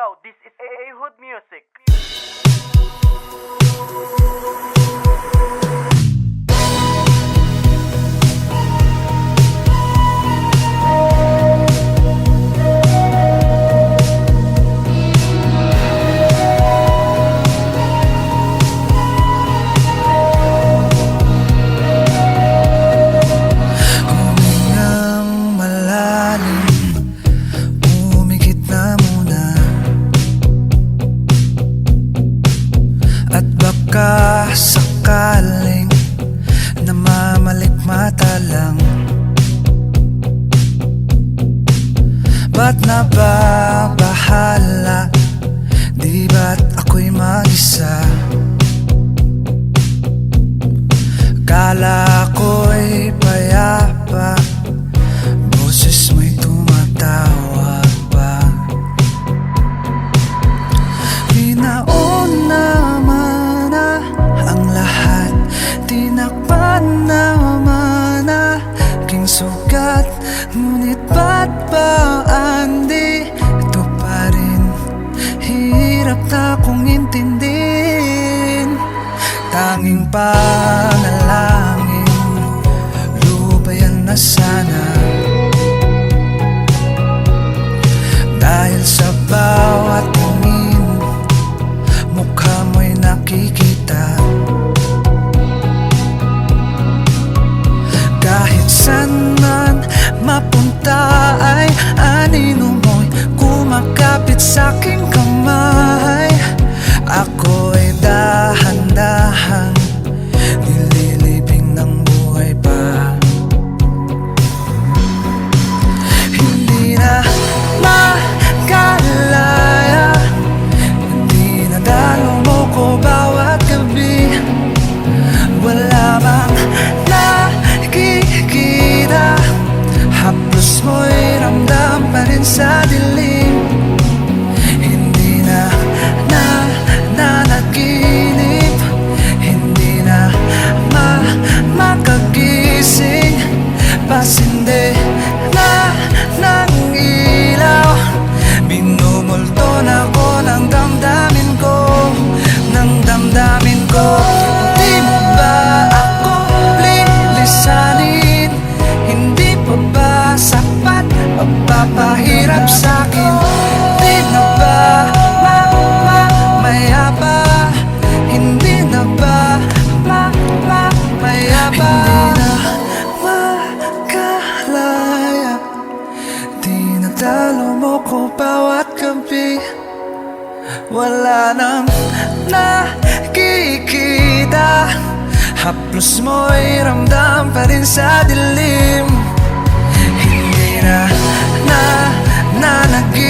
Yo, this is A Hood Music. Baka sakaling namamalikmata lang, ba't nababahala? Di ba't ako'y mag-isa? Kala ko'y payapa, boses mo'y tumatawag pa. Binauna ang lahat, tinakpan naman aking sugat. Ngunit ba't ba andito pa rin? Hirap na kong intindihin. Tanging panalangin, lubayan na sana. Dahil sa bawat tingin, mukha mo'y nakikita. Kahit saan man mapunta ay anino mo'y kumakapit sa'king kamay. Ako'y dahan-dahan nililibing ng buhay pa. Hindi na makalaya, hindi na dalo mo ko bawat gabi. Wala bang nakikita, haplos mo'y ramdam pa rin sa dilim. Hindi na nanaginip, hindi na makagising. Pasinde na ng ilaw, minumulto na ko ng damdamin ko, ng damdamin ko. Di mo ba ako lilisanin? Hindi pa ba sapat pagpapahirap sa'kin? Di na ba mamaya pa? Hindi na ba mamaya pa? Hindi na makalaya, di natalo mo ko bawat gabi. Wala nang nakikita, haplos mo'y ramdam pa rin sa dilim. Hindi na nanaginip,